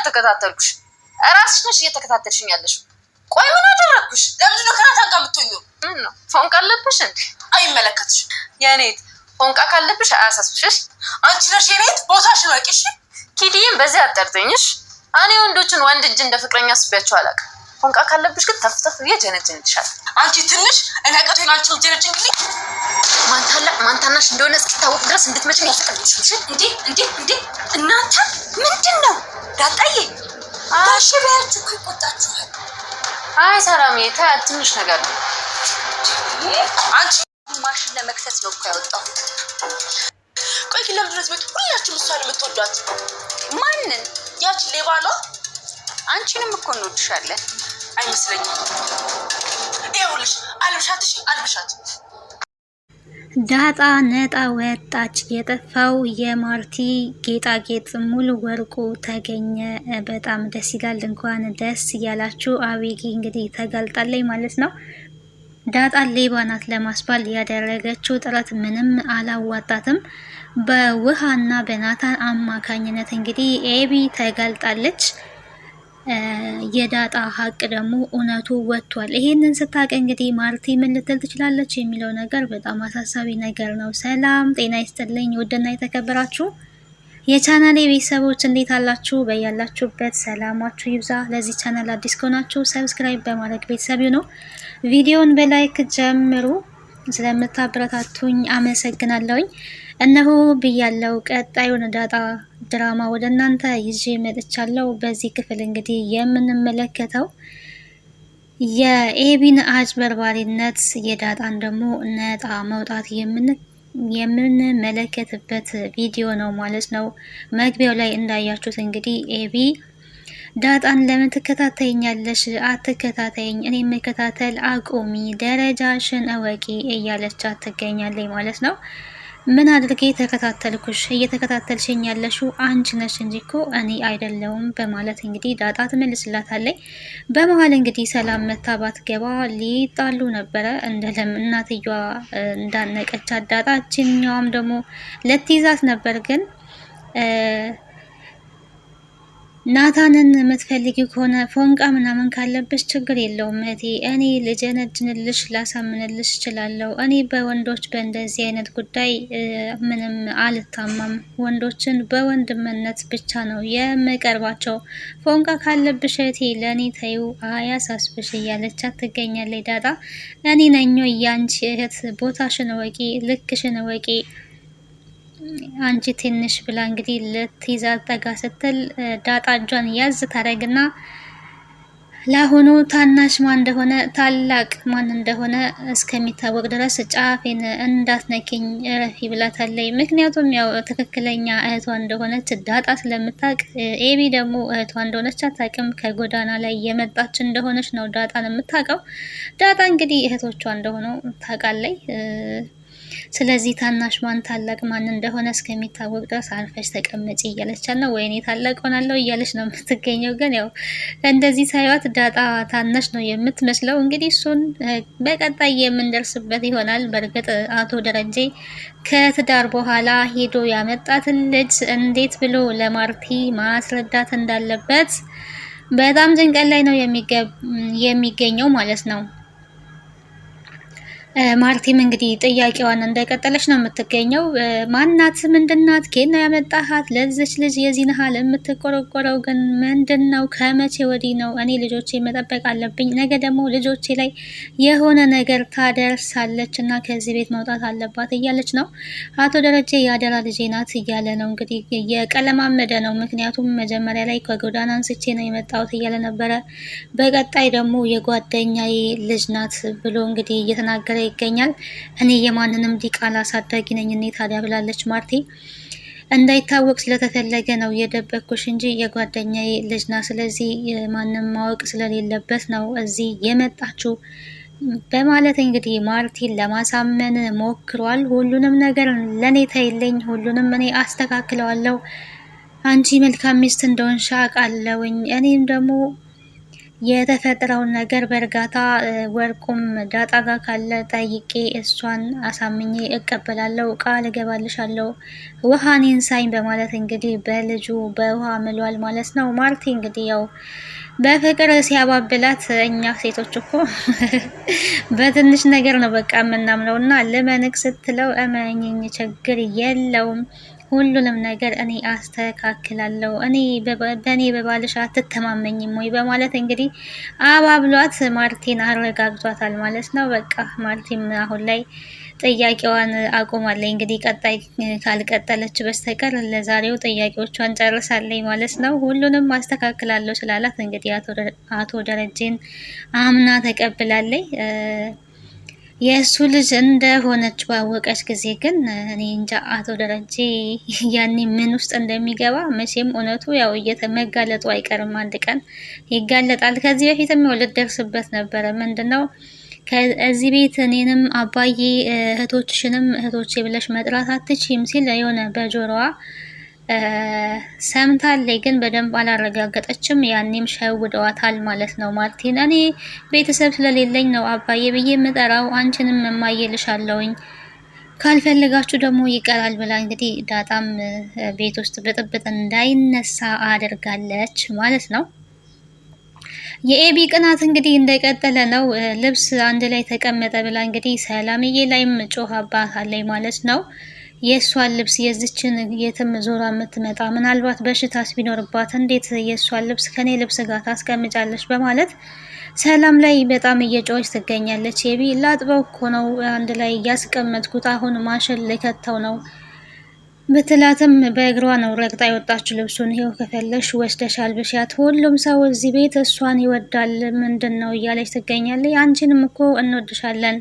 ያልተከታተልኩሽ? ራስሽ ነሽ እየተከታተልሽኝ ያለሽ። ቆይ ምን አደረኩሽ? ለምንድን ነው ከናታን ጋር የምትሆኚው? ምን ነው ፎንቃ አለብሽ እንዴ? አይመለከትሽም። የኔት ፎንቃ ካለብሽ አያሳስብሽ። አንቺ ነሽ የኔት ቦታሽን ወቂሽ። ኪዲዬን በዚህ አጠርተኝሽ። እኔ ወንዶችን ወንድ እጅ እንደ ፍቅረኛ አስቤያቸው አላውቅም። ፎንቃ ካለብሽ ግን ተፍተፍ እየጀነጀንልሻል። አንቺ ትንሽ እኔ አቀቶኝ አንቺ ጀነጀን እንግዲህ ማንታናሽ እንደሆነ እስኪታወቅ ድረስ እንድትመጪኝ ያልፈቀድኩሽ። እንዴ እናንተ ምንድን ነው ዳጣዬ? አሽ በያችሁ እኮ ይቆጣችኋል። አይ ሰላም ተያት፣ ትንሽ ነገር ነው። አንቺ ማሽን ለመክሰስ ነው እኮ ያወጣሁት። ቆይ ለምንድን ነው ቤት ሁላችሁም እሷን የምትወዷት? ማንን? ያቺ ሌባ ነው። አንቺንም እኮ እንወድሻለን። አይመስለኝም። ይኸውልሽ አልብሻት። ዳጣ ነጣ ወጣች። የጠፋው የማርቲ ጌጣጌጥ ሙሉ ወርቁ ተገኘ። በጣም ደስ ይላል። እንኳን ደስ ያላችሁ። አቤጊ እንግዲህ ተጋልጣለች ማለት ነው። ዳጣ ሌባ ናት ለማስባል ያደረገችው ጥረት ምንም አላዋጣትም። በውሃና በናታን አማካኝነት እንግዲህ ኤቢ ተጋልጣለች። የዳጣ ሀቅ ደግሞ እውነቱ ወጥቷል። ይሄንን ስታውቅ እንግዲህ ማርቲ ምን ልትል ትችላለች የሚለው ነገር በጣም አሳሳቢ ነገር ነው። ሰላም ጤና ይስጥልኝ ውድና የተከበራችሁ የቻናሌ ቤተሰቦች እንዴት አላችሁ? በያላችሁበት ሰላማችሁ ይብዛ። ለዚህ ቻናል አዲስ ከሆናችሁ ሰብስክራይብ በማድረግ ቤተሰብ ነው። ቪዲዮን በላይክ ጀምሩ። ስለምታበረታቱኝ አመሰግናለሁኝ። እነሆ ብያለው ቀጣዩን ዳጣ ድራማ ወደ እናንተ ይዤ መጥቻለሁ። በዚህ ክፍል እንግዲህ የምንመለከተው የኤቢን አጭበርባሪነት፣ የዳጣን ደግሞ ነጣ መውጣት የምንመለከትበት ቪዲዮ ነው ማለት ነው። መግቢያው ላይ እንዳያችሁት እንግዲህ ኤቢ ዳጣን ለምን ትከታተይኛለሽ? አትከታተይኝ፣ እኔ መከታተል አቁሚ፣ ደረጃሽን እወቂ እያለቻት ትገኛለች ማለት ነው። ምን አድርጌ ተከታተልኩሽ? እየተከታተልሽኝ ያለሽው አንቺ ነሽ እንጂ እኮ እኔ አይደለሁም በማለት እንግዲህ ዳጣ ትመልስላታለች። በመሀል እንግዲህ ሰላም መታባት ገባ ሊጣሉ ነበረ። እንደለም እናትየዋ እንዳነቀቻት ዳጣችኛዋም ደግሞ ለትይዛት ነበር ግን ናታንን የምትፈልጊ ከሆነ ፎንቃ ምናምን ካለብሽ ችግር የለውም እህቴ፣ እኔ ልጀነጅንልሽ ላሳምንልሽ እችላለሁ። እኔ በወንዶች በእንደዚህ አይነት ጉዳይ ምንም አልታማም። ወንዶችን በወንድምነት ብቻ ነው የምቀርባቸው። ፎንቃ ካለብሽ እህቴ ለእኔ ተይው፣ አያሳስብሽ እያለቻት ትገኛለች ዳጣ። እኔ ነኞ ያንቺ እህት፣ ቦታሽን እወቂ፣ ልክሽን እወቂ አንቺ ትንሽ ብላ እንግዲህ ለትይዛት ጠጋ ስትል ዳጣ እጇን ያዝ ታረግና ለአሁኑ ታናሽ ማን እንደሆነ ታላቅ ማን እንደሆነ እስከሚታወቅ ድረስ ጫፌን እንዳትነኪኝ እረፊ ብላታለች። ምክንያቱም ያው ትክክለኛ እህቷ እንደሆነች ዳጣ ስለምታውቅ፣ ኤቢ ደግሞ እህቷ እንደሆነች አታውቅም። ከጎዳና ላይ የመጣች እንደሆነች ነው ዳጣን የምታውቀው። ዳጣ እንግዲህ እህቶቿ እንደሆኑ ታውቃለች። ስለዚህ ታናሽ ማን ታላቅ ማን እንደሆነ እስከሚታወቅ ድረስ አርፈሽ ተቀመጪ እያለቻት ነው። ወይኔ ታላቅ ሆናለሁ እያለች ነው የምትገኘው። ግን ያው እንደዚህ ሳይዋት ዳጣ ታናሽ ነው የምትመስለው። እንግዲህ እሱን በቀጣይ የምንደርስበት ይሆናል። በእርግጥ አቶ ደረጀ ከትዳር በኋላ ሄዶ ያመጣትን ልጅ እንዴት ብሎ ለማርቲ ማስረዳት እንዳለበት በጣም ጭንቀት ላይ ነው የሚገኘው ማለት ነው። ማርቲም እንግዲህ ጥያቄዋን እንደቀጠለች ነው የምትገኘው። ማናት? ምንድናት? ከየት ነው ያመጣሃት? ለዚች ልጅ የዚህን ያህል የምትቆረቆረው ግን ምንድነው? ከመቼ ወዲህ ነው? እኔ ልጆቼ መጠበቅ አለብኝ። ነገ ደግሞ ልጆቼ ላይ የሆነ ነገር ታደርሳለች እና ከዚህ ቤት መውጣት አለባት እያለች ነው። አቶ ደረጀ የአደራ ልጄ ናት እያለ ነው እንግዲህ የቀለማመደ ነው። ምክንያቱም መጀመሪያ ላይ ከጎዳና አንስቼ ነው የመጣሁት እያለ ነበረ። በቀጣይ ደግሞ የጓደኛዬ ልጅ ናት ብሎ እንግዲህ እየተናገረ ይገኛል። እኔ የማንንም ዲቃላ አሳዳጊ ነኝ እኔ ታዲያ ብላለች ማርቲ። እንዳይታወቅ ስለተፈለገ ነው የደበቅኩሽ እንጂ የጓደኛዬ ልጅ ናት። ስለዚህ ማንም ማወቅ ስለሌለበት ነው እዚህ የመጣችው በማለት እንግዲህ ማርቲን ለማሳመን ሞክሯል። ሁሉንም ነገር ለኔ ተይልኝ፣ ሁሉንም እኔ አስተካክለዋለሁ። አንቺ መልካም ሚስት እንደሆንሽ አውቃለሁኝ። እኔም ደግሞ የተፈጠረውን ነገር በእርጋታ ወርቁም ዳጣ ጋር ካለ ጠይቄ እሷን አሳምኜ እቀበላለሁ፣ ቃል እገባልሻለሁ፣ ውሃን ይንሳኝ በማለት እንግዲህ በልጁ በውሃ ምሏል ማለት ነው። ማርቲ እንግዲህ ያው በፍቅር ሲያባብላት እኛ ሴቶች እኮ በትንሽ ነገር ነው በቃ የምናምነው እና ልመንክ ስትለው እመኝኝ ችግር የለውም ሁሉንም ነገር እኔ አስተካክላለሁ፣ በእኔ በባልሽ አትተማመኝም ወይ በማለት እንግዲህ አባብሏት ማርቲን አረጋግቷታል ማለት ነው። በቃ ማርቲም አሁን ላይ ጥያቄዋን አቁማለች። እንግዲህ ቀጣይ ካልቀጠለች በስተቀር ለዛሬው ጥያቄዎቿን ጨርሳለች ማለት ነው። ሁሉንም አስተካክላለሁ ስላላት እንግዲህ አቶ ደረጀን አምና ተቀብላለች። የእሱ ልጅ እንደሆነች ባወቀች ጊዜ ግን እኔ እንጃ አቶ ደረጀ ያኔ ምን ውስጥ እንደሚገባ መቼም እውነቱ ያው መጋለጡ አይቀርም፣ አንድ ቀን ይጋለጣል። ከዚህ በፊትም ያው ልትደርስበት ነበረ። ምንድነው ከዚህ ቤት እኔንም አባዬ እህቶችሽንም እህቶቼ ብለሽ መጥራት አትችይም ሲል የሆነ በጆሮዋ ሰምታለች፣ ግን በደንብ አላረጋገጠችም። ያኔም ሸውደዋታል ማለት ነው ማርቲን። እኔ ቤተሰብ ስለሌለኝ ነው አባዬ ብዬ የምጠራው፣ አንቺንም እማዬልሻለሁኝ ካልፈለጋችሁ ደግሞ ይቀራል ብላ እንግዲህ ዳጣም ቤት ውስጥ ብጥብጥ እንዳይነሳ አድርጋለች ማለት ነው። የኤቢ ቅናት እንግዲህ እንደቀጠለ ነው። ልብስ አንድ ላይ ተቀመጠ ብላ እንግዲህ ሰላምዬ ላይም ጮኻባታለች ማለት ነው። የእሷን ልብስ የዚችን የትም ዞራ የምትመጣ ምናልባት በሽታስ ቢኖርባት እንዴት የእሷን ልብስ ከኔ ልብስ ጋር ታስቀምጫለች በማለት ሰላም ላይ በጣም እየጮኸች ትገኛለች። ኤቢ ላጥበው እኮ ነው አንድ ላይ እያስቀመጥኩት አሁን ማሽን ልከተው ነው ብትላትም በእግሯ ነው ረግጣ የወጣችው ልብሱን። ይሄው ከፈለሽ ወስደሽ አልብሻት፣ ሁሉም ሰው እዚህ ቤት እሷን ይወዳል ምንድን ነው እያለች ትገኛለች። አንቺንም እኮ እንወድሻለን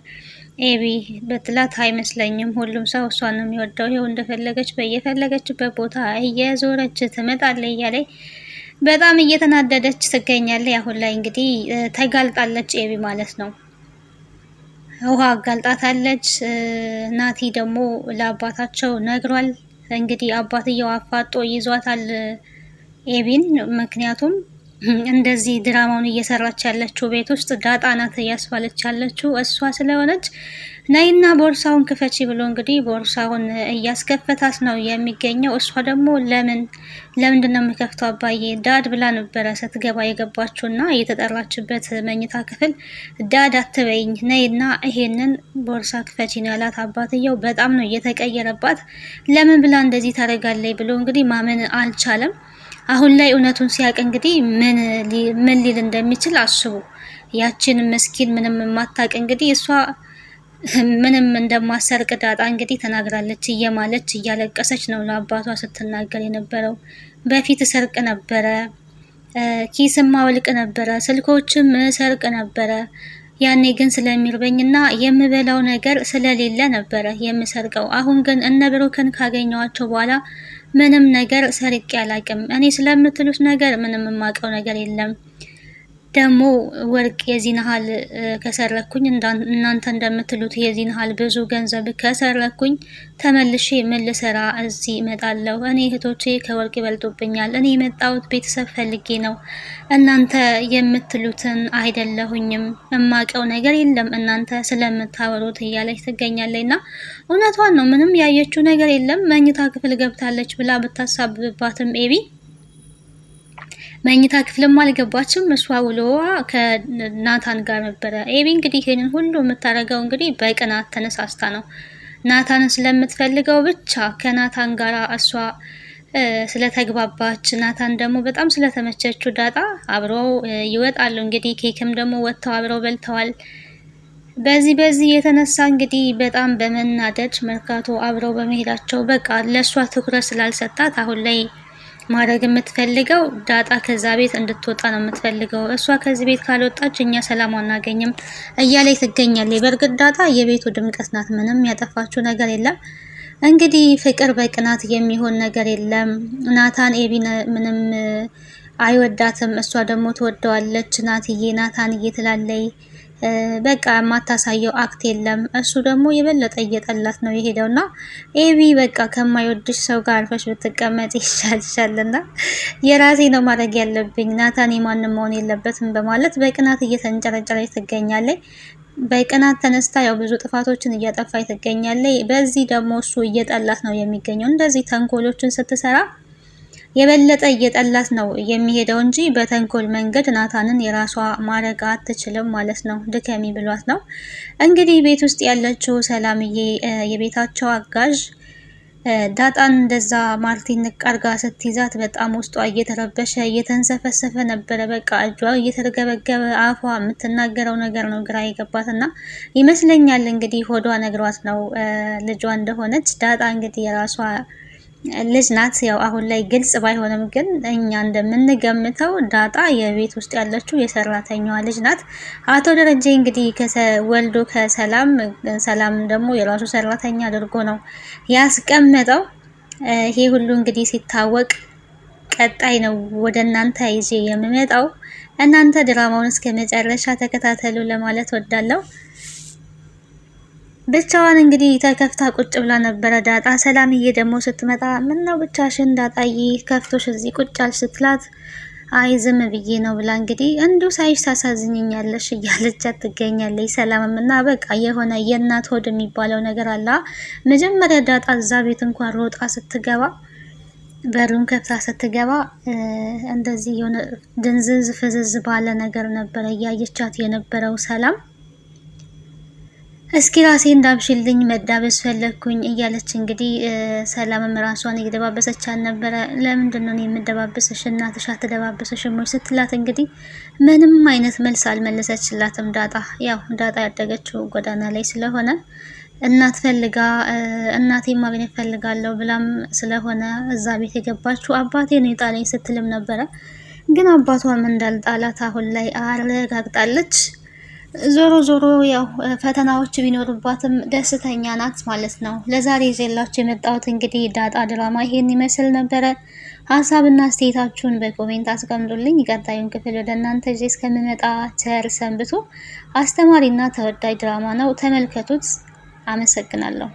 ኤቢ በትላት አይመስለኝም፣ ሁሉም ሰው እሷን ነው የሚወደው፣ ይኸው እንደፈለገች በየፈለገችበት ቦታ እየዞረች ትመጣለች እያለች በጣም እየተናደደች ትገኛለች። አሁን ላይ እንግዲህ ተጋልጣለች ኤቢ ማለት ነው። ውሃ አጋልጣታለች። ናቲ ደግሞ ለአባታቸው ነግሯል። እንግዲህ አባትየው አፋጦ ይዟታል ኤቢን። ምክንያቱም እንደዚህ ድራማውን እየሰራች ያለችው ቤት ውስጥ ዳጣ ናት እያስባለች ያለችው እሷ ስለሆነች ነይና ቦርሳውን ክፈቺ ብሎ እንግዲህ ቦርሳውን እያስከፈታት ነው የሚገኘው። እሷ ደግሞ ለምንድን ነው የምከፍተው አባዬ ዳድ ብላ ነበረ ስትገባ የገባችው እና የተጠራችበት መኝታ ክፍል ዳድ አትበይኝ ነይና ይሄንን ቦርሳ ክፈቺ ነው ያላት አባትየው። በጣም ነው እየተቀየረባት። ለምን ብላ እንደዚህ ታደርጋለች ብሎ እንግዲህ ማመን አልቻለም። አሁን ላይ እውነቱን ሲያውቅ እንግዲህ ምን ሊል እንደሚችል አስቡ። ያችን ምስኪን ምንም የማታውቅ እንግዲህ እሷ ምንም እንደማሰርቅ ዳጣ እንግዲህ ተናግራለች። እየማለች እያለቀሰች ነው ለአባቷ ስትናገር የነበረው። በፊት ሰርቅ ነበረ፣ ኪስም አወልቅ ነበረ፣ ስልኮችም ሰርቅ ነበረ። ያኔ ግን ስለሚርበኝና የምበላው ነገር ስለሌለ ነበረ የምሰርቀው። አሁን ግን እነ ብሩክን ካገኘዋቸው በኋላ ምንም ነገር ሰርቄ አላቅም። እኔ ስለምትሉት ነገር ምንም የማውቀው ነገር የለም። ደግሞ ወርቅ የዚህን ያህል ከሰረኩኝ እናንተ እንደምትሉት የዚህን ያህል ብዙ ገንዘብ ከሰረኩኝ ተመልሼ ምን ልሰራ እዚህ እመጣለሁ? እኔ እህቶቼ ከወርቅ ይበልጡብኛል። እኔ የመጣሁት ቤተሰብ ፈልጌ ነው። እናንተ የምትሉትን አይደለሁኝም። የማውቀው ነገር የለም እናንተ ስለምታወሩት እያለች ትገኛለች። እና እውነቷን ነው። ምንም ያየችው ነገር የለም። መኝታ ክፍል ገብታለች ብላ ብታሳብባትም ኤቢ መኝታ ክፍልም አልገባችም። እሷ ውሎዋ ከናታን ጋር ነበረ። ኤቢ እንግዲህ ይሄንን ሁሉ የምታደርገው እንግዲህ በቅናት ተነሳስታ ነው። ናታንን ስለምትፈልገው ብቻ ከናታን ጋር እሷ ስለተግባባች፣ ናታን ደግሞ በጣም ስለተመቸችው ዳጣ አብረው ይወጣሉ። እንግዲህ ኬክም ደግሞ ወጥተው አብረው በልተዋል። በዚህ የተነሳ እንግዲህ በጣም በመናደድ መርካቶ አብረው በመሄዳቸው በቃ ለእሷ ትኩረት ስላልሰጣት አሁን ላይ ማድረግ የምትፈልገው ዳጣ ከዛ ቤት እንድትወጣ ነው የምትፈልገው። እሷ ከዚህ ቤት ካልወጣች እኛ ሰላም አናገኝም እያለች ትገኛለች። በእርግጥ ዳጣ የቤቱ ድምቀት ናት። ምንም ያጠፋችው ነገር የለም። እንግዲህ ፍቅር በቅናት የሚሆን ነገር የለም። ናታን ኤቢን ምንም አይወዳትም፣ እሷ ደግሞ ትወደዋለች። ናትዬ ናታንዬ ትላለች። በቃ የማታሳየው አክት የለም። እሱ ደግሞ የበለጠ እየጠላት ነው የሄደውና ኤቢ በቃ ከማይወድሽ ሰው ጋር አርፈሽ ብትቀመጥ ይሻልሻልና የራሴ ነው ማድረግ ያለብኝ፣ ናታን የማንም መሆን የለበትም በማለት በቅናት እየተንጨረጨረች ትገኛለች። በቅናት ተነስታ ያው ብዙ ጥፋቶችን እያጠፋች ትገኛለች። በዚህ ደግሞ እሱ እየጠላት ነው የሚገኘው። እንደዚህ ተንኮሎችን ስትሰራ የበለጠ እየጠላት ነው የሚሄደው እንጂ በተንኮል መንገድ ናታንን የራሷ ማድረግ አትችልም ማለት ነው። ድከሚ ብሏት ነው እንግዲህ ቤት ውስጥ ያለችው ሰላምዬ የቤታቸው አጋዥ ዳጣን እንደዛ ማርቲን ንቅ አርጋ ስትይዛት በጣም ውስጧ እየተረበሸ እየተንሰፈሰፈ ነበረ። በቃ እጇ እየተርገበገበ አፏ የምትናገረው ነገር ነው ግራ የገባትና ይመስለኛል እንግዲህ ሆዷ ነግሯት ነው ልጇ እንደሆነች። ዳጣ እንግዲህ የራሷ ልጅ ናት። ያው አሁን ላይ ግልጽ ባይሆንም ግን እኛ እንደምንገምተው ዳጣ የቤት ውስጥ ያለችው የሰራተኛዋ ልጅ ናት። አቶ ደረጀ እንግዲህ ወልዶ ሰላም ደግሞ የራሱ ሰራተኛ አድርጎ ነው ያስቀመጠው። ይሄ ሁሉ እንግዲህ ሲታወቅ ቀጣይ ነው ወደ እናንተ ይዤ የምመጣው። እናንተ ድራማውን እስከ መጨረሻ ተከታተሉ ለማለት ወዳለሁ። ብቻዋን እንግዲህ ተከፍታ ቁጭ ብላ ነበረ ዳጣ። ሰላምዬ ደግሞ ስትመጣ ምን ነው ብቻሽን ዳጣዬ ከፍቶሽ እዚህ ቁጭ አልሽ ስትላት አይ ዝም ብዬ ነው ብላ እንግዲህ እንዲሁ ሳይሽ ታሳዝኝኛለሽ እያለቻት ትገኛለች። ሰላምም እና በቃ የሆነ የእናት ሆድ የሚባለው ነገር አለ። መጀመሪያ ዳጣ እዛ ቤት እንኳን ሮጣ ስትገባ በሩን ከፍታ ስትገባ እንደዚህ የሆነ ድንዝዝ ፍዝዝ ባለ ነገር ነበረ እያየቻት የነበረው ሰላም። እስኪ ራሴ እንዳብሽልኝ መዳበስ ፈለግኩኝ እያለች እንግዲህ ሰላምም ራሷን እየደባበሰች አልነበረ። ለምንድን ነው የምደባበስሽ እናትሽ አትደባበስሽም ወይ ስትላት እንግዲህ ምንም አይነት መልስ አልመለሰችላትም ዳጣ። ያው ዳጣ ያደገችው ጎዳና ላይ ስለሆነ እናት ፈልጋ እናቴ ማግኘት ፈልጋለሁ ብላም ስለሆነ እዛ ቤት የገባችው አባቴ ነው የጣለኝ ስትልም ነበረ። ግን አባቷም እንዳልጣላት አሁን ላይ አረጋግጣለች። ዞሮ ዞሮ ያው ፈተናዎች ቢኖሩባትም ደስተኛ ናት ማለት ነው። ለዛሬ ይዤላችሁ የመጣሁት እንግዲህ ዳጣ ድራማ ይሄን ይመስል ነበረ። ሀሳብና አስተያየታችሁን በኮሜንት አስቀምጡልኝ። ቀጣዩን ክፍል ወደ እናንተ ይዤ እስከምመጣ ቸር ሰንብቱ። አስተማሪና ተወዳጅ ድራማ ነው፣ ተመልከቱት። አመሰግናለሁ።